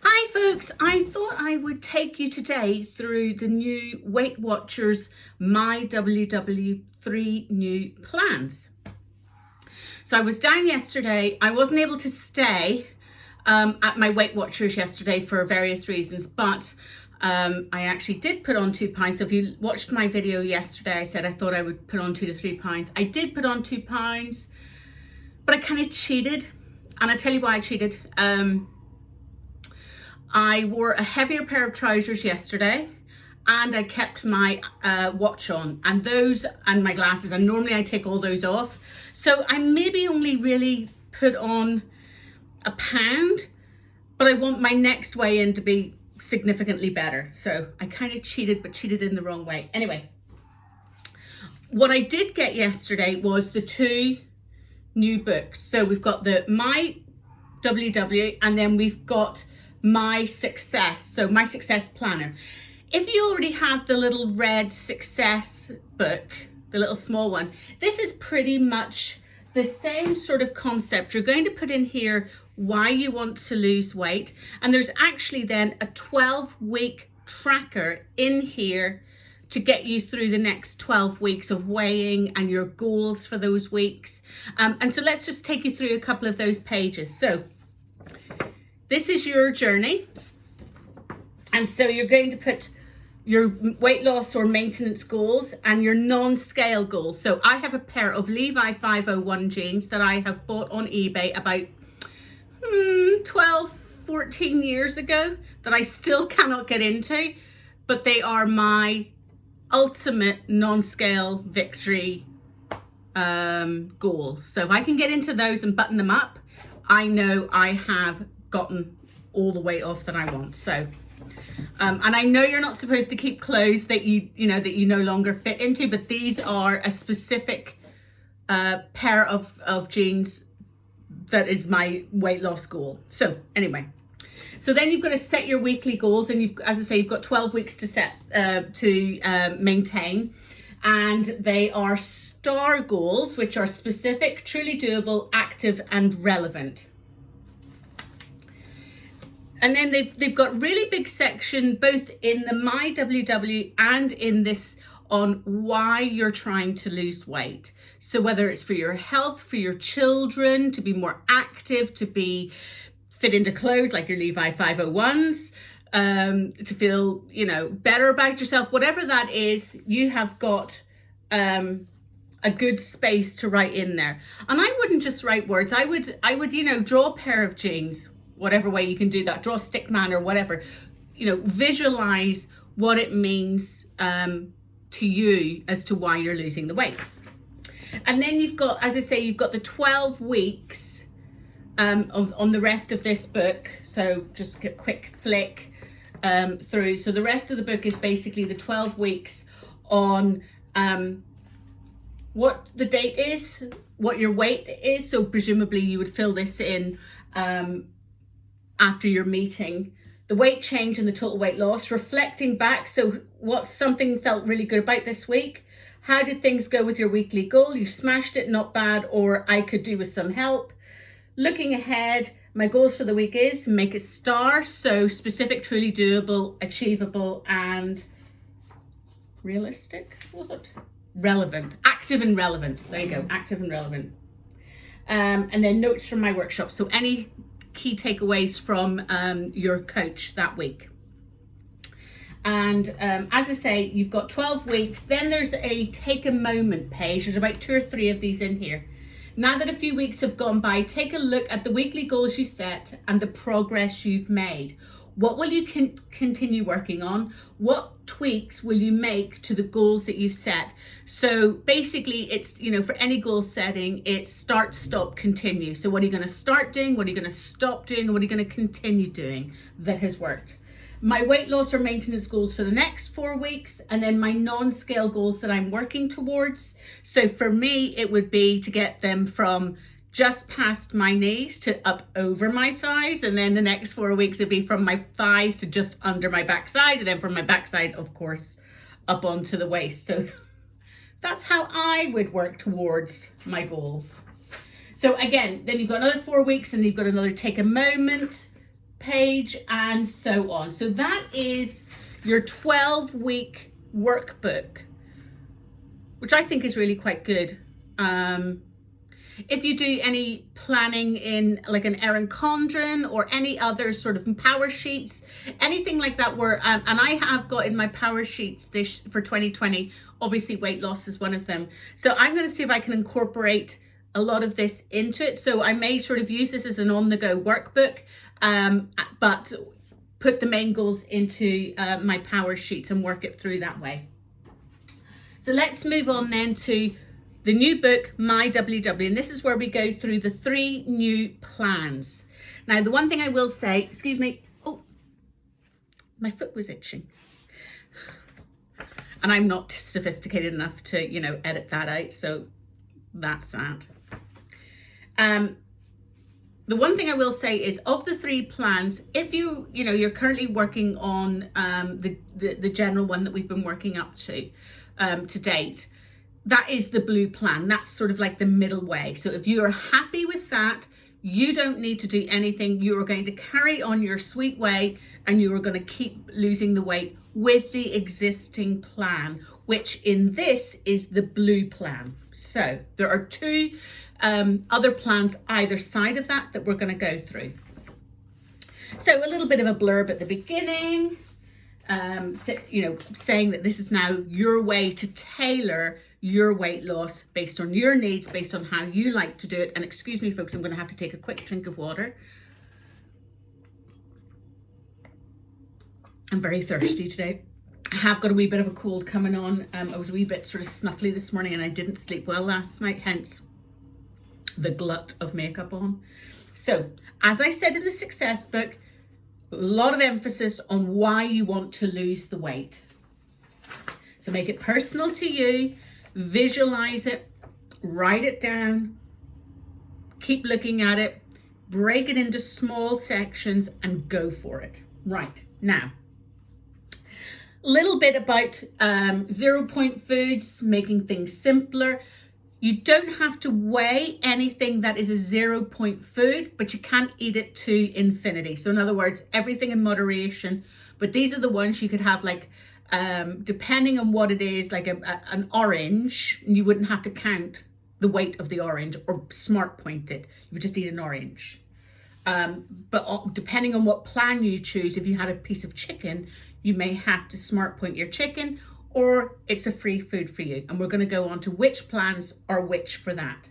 Hi folks, I thought I would take you today through the new Weightwatchers MyWW 3 new plans. So I was down yesterday. I wasn't able to stay at my Weightwatchers yesterday for various reasons, but I actually did put on 2 pounds. So if you watched my video yesterday, I said I thought I would put on 2 to 3 pounds. I did put on 2 pounds, but I kind of cheated, and I'll tell you why I cheated. I wore a heavier pair of trousers yesterday, and I kept my watch on, and my glasses, and normally I take all those off. So I maybe only really put on £1, but I want my next weigh-in to be significantly better. So I kind of cheated, but cheated in the wrong way. Anyway, what I did get yesterday was the 2 new books. So we've got the MyWW, and then we've got My Success, so My Success Planner. If you already have the little red Success book, the little small one, this is pretty much the same sort of concept. You're going to put in here why you want to lose weight, and there's actually then a 12-week tracker in here to get you through the next 12 weeks of weighing and your goals for those weeks. And so let's just take you through a couple of those pages. So this is your journey, and so you're going to put your weight loss or maintenance goals and your non-scale goals. So I have a pair of Levi 501 jeans that I have bought on eBay about 12, 14 years ago that I still cannot get into, but they are my ultimate non-scale victory goals. So if I can get into those and button them up, I know I have gotten all the weight off that I want. So and I know you're not supposed to keep clothes that you no longer fit into, but these are a specific pair of jeans that is my weight loss goal. So anyway, so then you've got to set your weekly goals, and as I say, you've got 12 weeks to set to maintain, and they are STAR goals, which are specific, truly doable, active, and relevant. And then they've got really big section both in the MyWW and in this on why you're trying to lose weight. So whether it's for your health, for your children, to be more active, to be fit into clothes like your Levi 501s, to feel, better about yourself, whatever that is, you have got a good space to write in there. And I wouldn't just write words. I would, draw a pair of jeans, whatever way you can do that, draw a stick man or whatever, visualize what it means to you as to why you're losing the weight. And then you've got, as I say, you've got the 12 weeks on the rest of this book. So just a quick flick through. So the rest of the book is basically the 12 weeks on what the date is, what your weight is. So presumably you would fill this in after your meeting, the weight change and the total weight loss, reflecting back. So what something felt really good about this week? How did things go with your weekly goal? You smashed it, not bad, or I could do with some help. Looking ahead, my goals for the week is make a STAR, so specific, truly doable, achievable, and realistic, was it? Relevant, active and relevant. There you go, active and relevant. And then notes from my workshop. So any key takeaways from your coach that week. And as I say, you've got 12 weeks. Then there's a take a moment page. There's about 2 or 3 of these in here. Now that a few weeks have gone by, take a look at the weekly goals you set and the progress you've made. What will you continue working on? What tweaks will you make to the goals that you set? So basically it's, for any goal setting, it's start, stop, continue. So what are you going to start doing? What are you going to stop doing? And what are you going to continue doing that has worked? My weight loss or maintenance goals for the next 4 weeks, and then my non-scale goals that I'm working towards. So for me, it would be to get them from just past my knees to up over my thighs, and then the next 4 weeks would be from my thighs to just under my backside, and then from my backside, of course, up onto the waist. So that's how I would work towards my goals. So again, then you've got another 4 weeks, and you've got another take a moment page, and so on. So that is your 12-week workbook, which I think is really quite good. If you do any planning in like an ERIN CONDREN or any other sort of power sheets, anything like that, where and I have got in my power sheets this for 2020, obviously weight loss is one of them. So I'm going to see if I can incorporate a lot of this into it. So I may sort of use this as an on-the-go workbook, but put the main goals into my power sheets and work it through that way. So let's move on then to the new book, MyWW, and this is where we go through the 3 new plans. Now, the one thing I will say, excuse me, oh, my foot was itching. And I'm not sophisticated enough to, you know, edit that out, so that's that. The one thing I will say is, of the 3 plans, if you're currently working on the general one that we've been working up to date, that is the blue plan. That's sort of like the middle way. So if you are happy with that, you don't need to do anything. You are going to carry on your sweet way, and you are going to keep losing the weight with the existing plan, which in this is the blue plan. So there are 2 other plans either side of that we're going to go through. So a little bit of a blurb at the beginning, saying that this is now your way to tailor your weight loss based on your needs, based on how you like to do it. And excuse me, folks, I'm going to have to take a quick drink of water. I'm very thirsty today. I have got a wee bit of a cold coming on. I was a wee bit sort of snuffly this morning, and I didn't sleep well last night, hence the glut of makeup on. So, as I said in the success book, a lot of emphasis on why you want to lose the weight. So make it personal to you, visualize it, write it down, keep looking at it, break it into small sections, and go for it. Right, now, a little bit about 0-point foods, making things simpler. You don't have to weigh anything that is a 0-point food, but you can't eat it to infinity. So in other words, everything in moderation, but these are the ones you could have, like, depending on what it is, like an orange, you wouldn't have to count the weight of the orange or smart point it. You would just eat an orange. But depending on what plan you choose, if you had a piece of chicken, you may have to smart point your chicken, or it's a free food for you. And we're going to go on to which plans are which for that.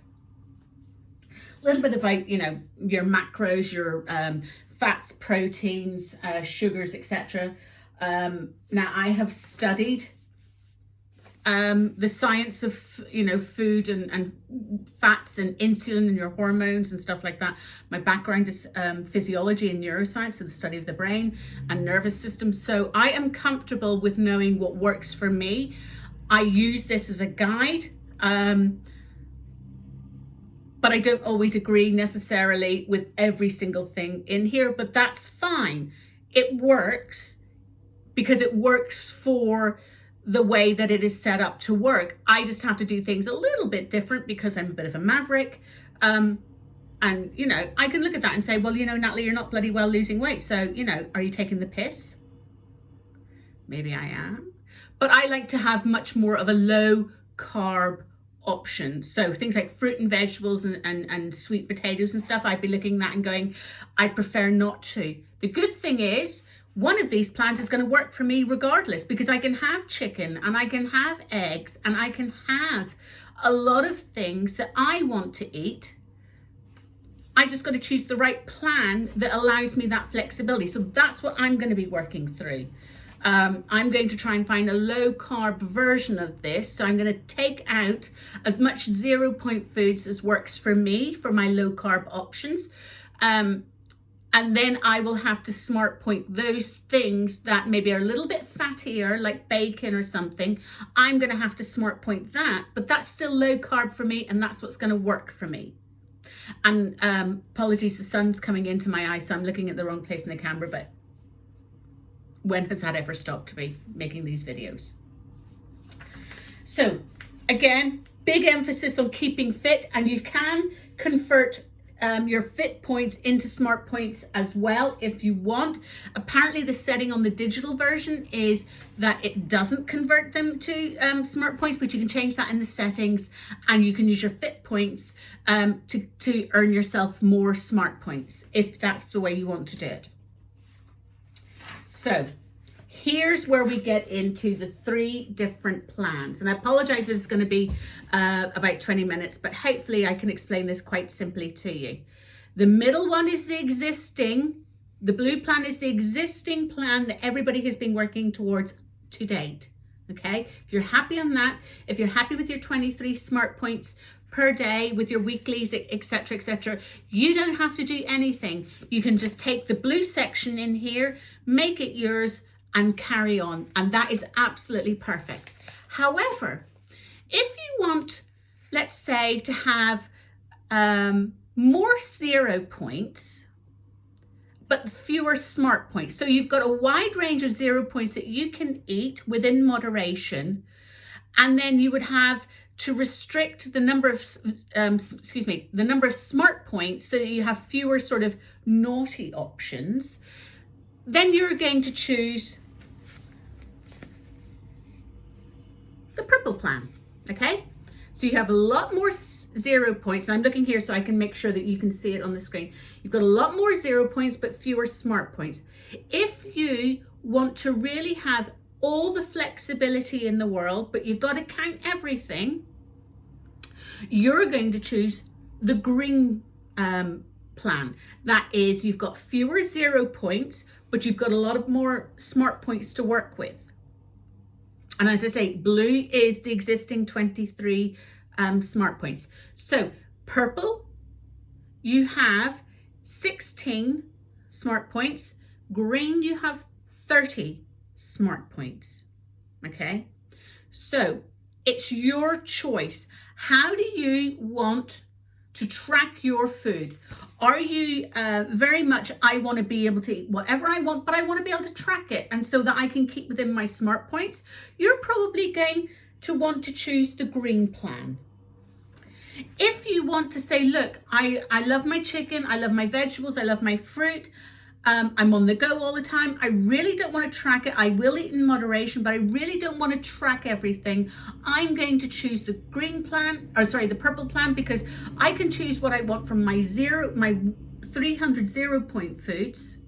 A little bit about, your macros, your fats, proteins, sugars, etc. Now, I have studied the science of, food and fats and insulin and your hormones and stuff like that. My background is physiology and neuroscience, so the study of the brain and nervous system. So I am comfortable with knowing what works for me. I use this as a guide, but I don't always agree necessarily with every single thing in here, but that's fine. It works because it works for the way that it is set up to work. I just have to do things a little bit different because I'm a bit of a maverick. And, I can look at that and say, well, Natalie, you're not bloody well losing weight. So, are you taking the piss? Maybe I am. But I like to have much more of a low carb option. So things like fruit and vegetables and sweet potatoes and stuff, I'd be looking at that and going, I prefer not to. The good thing is, one of these plans is going to work for me regardless, because I can have chicken and I can have eggs and I can have a lot of things that I want to eat. I just got to choose the right plan that allows me that flexibility. So that's what I'm going to be working through. I'm going to try and find a low carb version of this. So I'm going to take out as much 0-point foods as works for me for my low carb options. And then I will have to smart point those things that maybe are a little bit fattier, like bacon or something. I'm going to have to smart point that, but that's still low carb for me, and that's what's going to work for me. And apologies, the sun's coming into my eyes, so I'm looking at the wrong place in the camera, but when has that ever stopped me making these videos? So again, big emphasis on keeping fit, and you can convert your fit points into smart points as well if you want. Apparently the setting on the digital version is that it doesn't convert them to smart points, but you can change that in the settings, and you can use your fit points to earn yourself more smart points if that's the way you want to do it. So here's where we get into the 3 different plans. And I apologize if it's going to be about 20 minutes, but hopefully I can explain this quite simply to you. The middle one is the blue plan is the existing plan that everybody has been working towards to date. Okay, if you're happy on that, if you're happy with your 23 smart points per day with your weeklies, etc., etc., you don't have to do anything. You can just take the blue section in here, make it yours, and carry on, and that is absolutely perfect. However, if you want, let's say, to have more 0 points but fewer smart points, so you've got a wide range of 0 points that you can eat within moderation, and then you would have to restrict the number of the number of smart points so that you have fewer sort of naughty options, then you're going to choose the purple plan. Okay, so you have a lot more 0 points, and I'm looking here so I can make sure that you can see it on the screen. You've got a lot more 0 points but fewer smart points. If you want to really have all the flexibility in the world, but you've got to count everything, you're going to choose the green plan. That is, you've got fewer 0 points, but you've got a lot of more smart points to work with. And as I say, blue is the existing 23 smart points. So purple, you have 16 smart points. Green, you have 30 smart points. Okay, so it's your choice. How do you want to track your food? Are you very much, I want to be able to eat whatever I want, but I want to be able to track it, and so that I can keep within my smart points? You're probably going to want to choose the green plan. If you want to say, look, I love my chicken, I love my vegetables, I love my fruit, I'm on the go all the time, I really don't want to track it, I will eat in moderation, but I really don't want to track everything, I'm going to choose the green plan, or sorry, the purple plan, because I can choose what I want from my 300 0-point foods.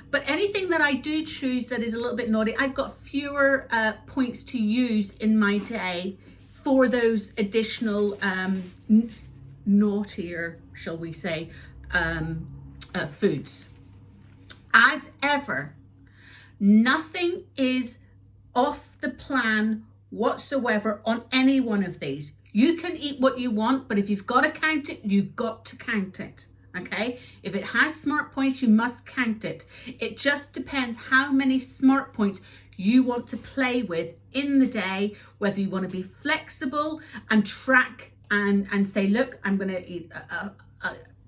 But anything that I do choose that is a little bit naughty, I've got fewer points to use in my day for those additional naughtier, shall we say, foods. As ever, nothing is off the plan whatsoever on any one of these. You can eat what you want, but if you've got to count it, you've got to count it. Okay, if it has smart points, you must count it. It just depends how many smart points you want to play with in the day, whether you want to be flexible and track and say, look, I'm going to eat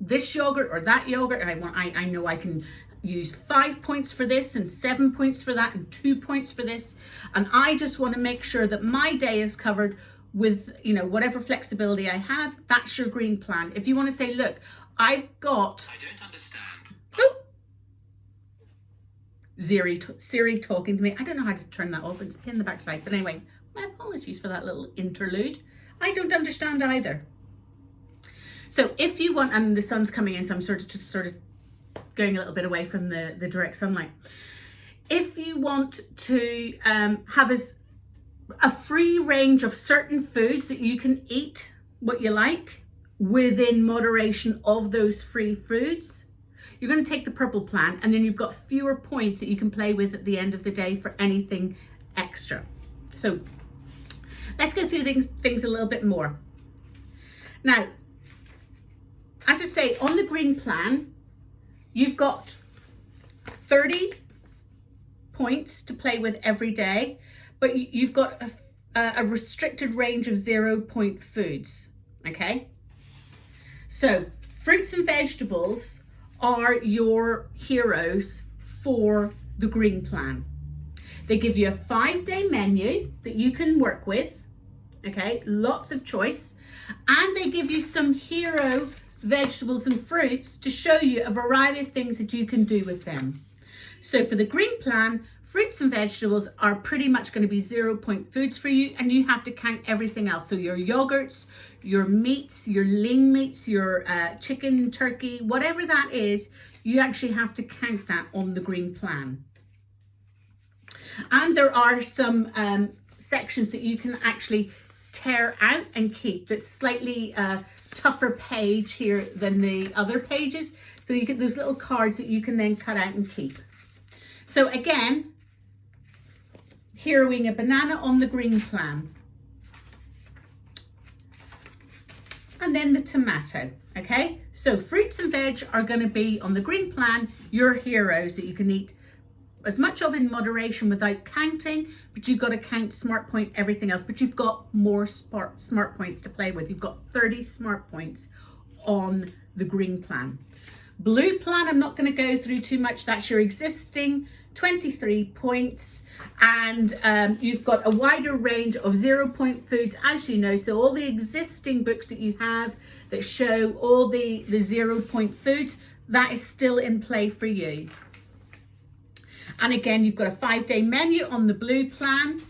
this yogurt or that yogurt, and I know I can use 5 points for this and 7 points for that and 2 points for this, and I just want to make sure that my day is covered with, you know, whatever flexibility I have. That's your green plan. If you want to say, look, I've got, I don't understand. Oh, Siri talking to me. I don't know how to turn that off. It's a pain in the backside. But anyway, my apologies for that little interlude. I don't understand either. So if you want, and the sun's coming in, so I'm sort of going a little bit away from the direct sunlight. If you want to have a free range of certain foods that you can eat what you like within moderation of those free foods, you're going to take the purple plan, and then you've got fewer points that you can play with at the end of the day for anything extra. So let's go through things a little bit more. Now, as I say, on the green plan, you've got 30 points to play with every day, but you've got a restricted range of 0-point foods, okay? So fruits and vegetables are your heroes for the green plan. They give you a 5-day menu that you can work with, okay? Lots of choice. And they give you some hero vegetables and fruits to show you a variety of things that you can do with them. So for the green plan, fruits and vegetables are pretty much going to be 0 point foods for you, and you have to count everything else. So your yogurts, your meats, your lean meats, your chicken, turkey, whatever that is, you actually have to count that on the green plan. And there are some sections that you can actually tear out and keep. It's slightly tougher page here than the other pages. So you get those little cards that you can then cut out and keep. So again, heroing a banana on the green plan. And then the tomato, okay? So fruits and veg are going to be on the green plan, your heroes that you can eat as much of in moderation without counting, but you've got to count smart point everything else, but you've got more smart points to play with. You've got 30 smart points on the green plan. Blue plan, I'm not going to go through too much. That's your existing 23 points, and you've got a wider range of 0 point foods, as you know. So all the existing books that you have that show all the 0 point foods, that is still in play for you. And again, you've got a 5-day menu on the blue plan.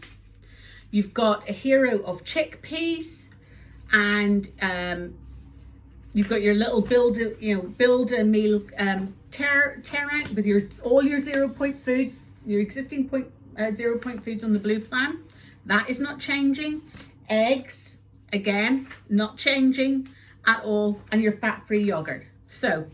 You've got a hero of chickpeas, and you've got your little build a meal tear out with all your 0 point foods, your existing 0 point foods on the blue plan. That is not changing. Eggs, again, not changing at all, and your fat-free yogurt. So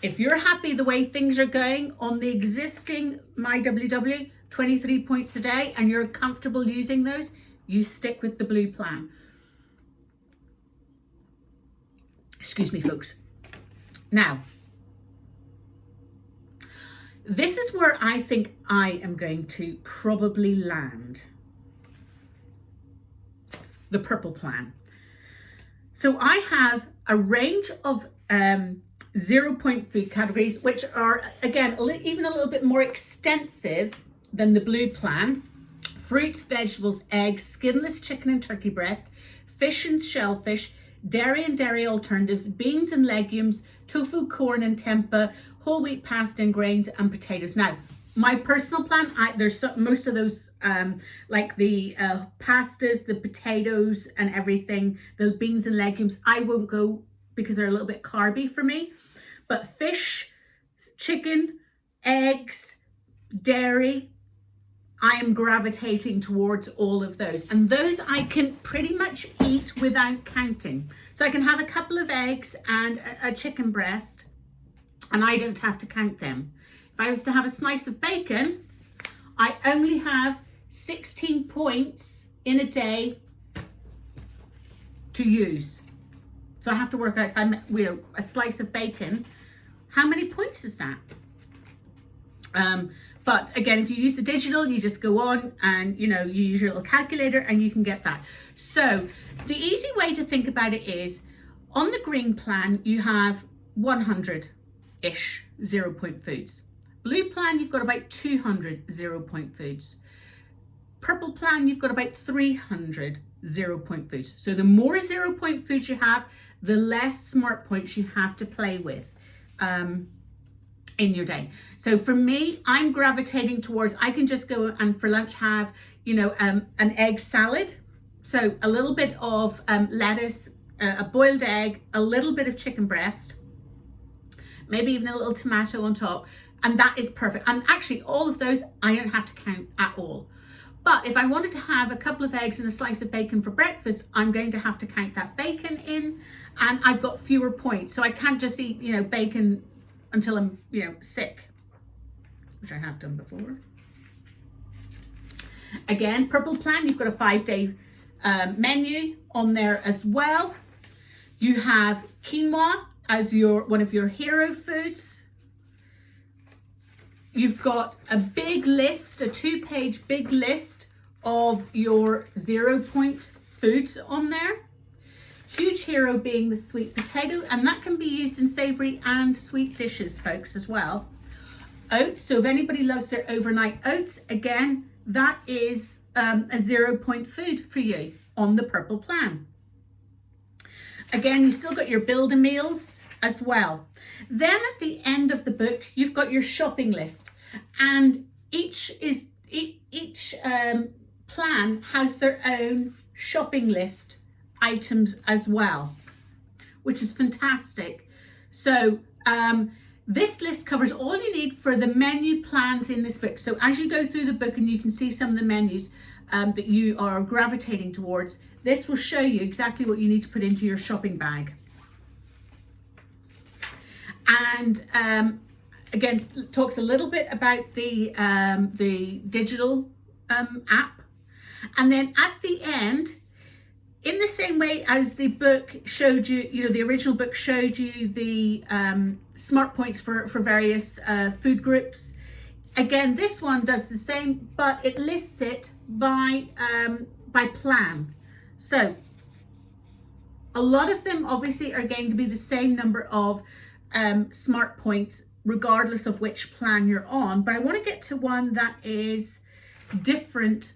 if you're happy the way things are going on the existing MyWW, 23 points a day, and you're comfortable using those, you stick with the blue plan. Excuse me, folks. Now, this is where I think I am going to probably land. The purple plan. So I have a range of 0 point food categories, which are, again, even a little bit more extensive than the blue plan. Fruits, vegetables, eggs, skinless chicken and turkey breast, fish and shellfish, dairy and dairy alternatives, beans and legumes, tofu, corn and tempeh, whole wheat pasta and grains, and potatoes. Now, my personal plan, most of those, like the pastas, the potatoes and everything, the beans and legumes, I won't go because they're a little bit carby for me. But fish, chicken, eggs, dairy, I am gravitating towards all of those. And those I can pretty much eat without counting. So I can have a couple of eggs and a chicken breast, and I don't have to count them. If I was to have a slice of bacon, I only have 16 points in a day to use. So I have to work out, a slice of bacon, how many points is that? But again, if you use the digital, you just go on and, you use your little calculator and you can get that. So the easy way to think about it is, on the green plan, you have 100-ish 0 point foods. Blue plan, you've got about 200 0 point foods. Purple plan, you've got about 300 0 point foods. So the more 0 point foods you have, the less smart points you have to play with in your day. So for me, I'm gravitating towards, I can just go and for lunch have, an egg salad. So a little bit of lettuce, a boiled egg, a little bit of chicken breast, maybe even a little tomato on top. And that is perfect. And actually all of those, I don't have to count at all. But if I wanted to have a couple of eggs and a slice of bacon for breakfast, I'm going to have to count that bacon in, and I've got fewer points. So I can't just eat, bacon until I'm, sick, which I have done before. Again, purple plan, you've got a 5-day menu on there as well. You have quinoa as one of your hero foods. You've got a big list, a 2-page big list of your 0 point foods on there. Huge hero being the sweet potato, and that can be used in savoury and sweet dishes, folks, as well. Oats, so if anybody loves their overnight oats, again, that is a 0 point food for you on the purple plan. again, you still got your builder meals as well. Then at the end of the book, you've got your shopping list, and each plan has their own shopping list items as well, which is fantastic. So this list covers all you need for the menu plans in this book. So as you go through the book and you can see some of the menus that you are gravitating towards, this will show you exactly what you need to put into your shopping bag. And again, talks a little bit about the digital app. And then at the end, in the same way as the book showed you, the original book showed you the smart points for various food groups. Again, this one does the same, but it lists it by plan. So a lot of them obviously are going to be the same number of smart points regardless of which plan you're on, but I want to get to one that is different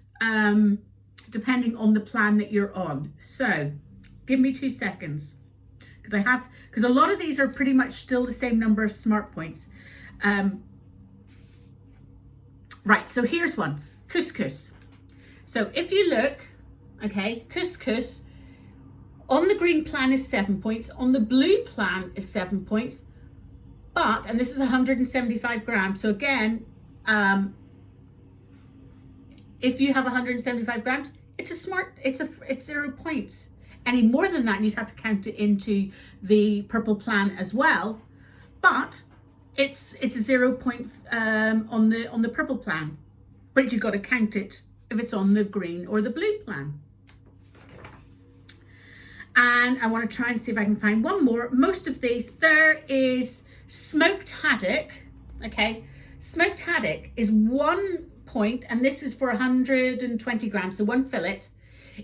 depending on the plan that you're on. So give me 2 seconds, because a lot of these are pretty much still the same number of smart points. Right, so here's one, couscous. So if you look, okay, couscous on the green plan is 7 points, on the blue plan is 7 points, but, and this is 175 grams. So again, if you have 175 grams, it's 0 points. Any more than that, you'd have to count it into the purple plan as well. But it's a 0 point on the purple plan. But you've got to count it if it's on the green or the blue plan. And I want to try and see if I can find one more. Most of these, there is smoked haddock. Okay, smoked haddock is 1 point, and this is for 120 grams, so one fillet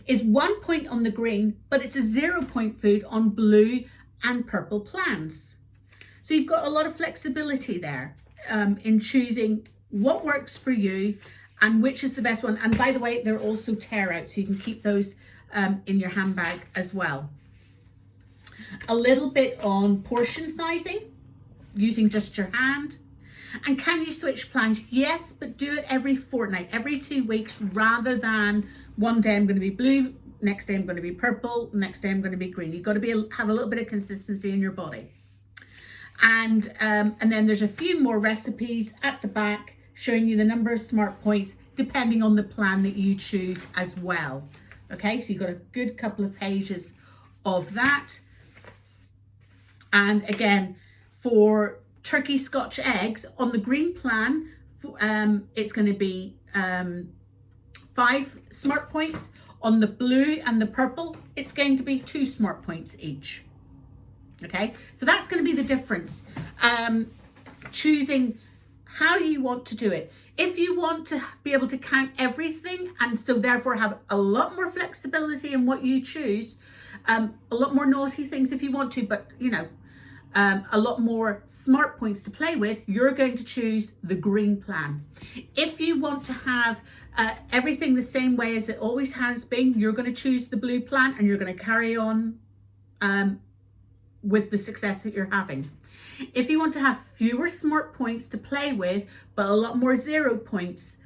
is 1 point on the green, but it's a 0 point food on blue and purple plans. So you've got a lot of flexibility there in choosing what works for you and which is the best one. And by the way, they're also tear out, so you can keep those in your handbag as well. A little bit on portion sizing, using just your hand. And can you switch plans? Yes, but do it every fortnight, every 2 weeks, rather than one day I'm going to be blue, next day I'm going to be purple, next day I'm going to be green. You've got to have a little bit of consistency in your body. And then there's a few more recipes at the back showing you the number of smart points depending on the plan that you choose as well. Okay, so you've got a good couple of pages of that. And again, for turkey Scotch eggs on the green plan, it's going to be 5 smart points. On the blue and the purple, it's going to be 2 smart points each. Okay, so that's going to be the difference. Choosing how you want to do it. If you want to be able to count everything and so therefore have a lot more flexibility in what you choose, a lot more naughty things if you want to, but a lot more smart points to play with, you're going to choose the green plan. If you want to have everything the same way as it always has been, you're going to choose the blue plan and you're going to carry on with the success that you're having. If you want to have fewer smart points to play with, but a lot more 0 points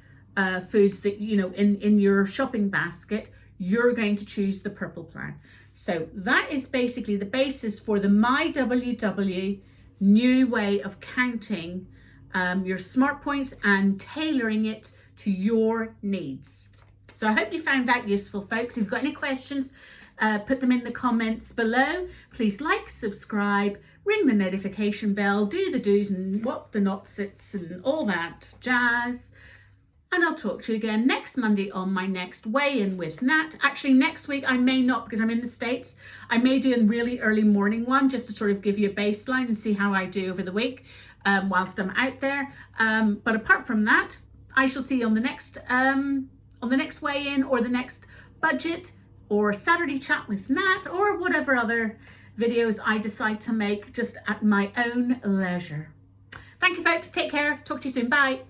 foods that, in your shopping basket, you're going to choose the purple plan. So that is basically the basis for the MyWW new way of counting your smart points and tailoring it to your needs. So I hope you found that useful, folks. If you've got any questions, put them in the comments below. Please like, subscribe, ring the notification bell, do the do's and what the nots and all that jazz. And I'll talk to you again next Monday on my next weigh-in with Nat. Actually, next week I may not, because I'm in the States. I may do a really early morning one just to sort of give you a baseline and see how I do over the week whilst I'm out there. But apart from that, I shall see you on the next weigh-in or the next budget or Saturday chat with Nat or whatever other videos I decide to make just at my own leisure. Thank you, folks. Take care. Talk to you soon. Bye.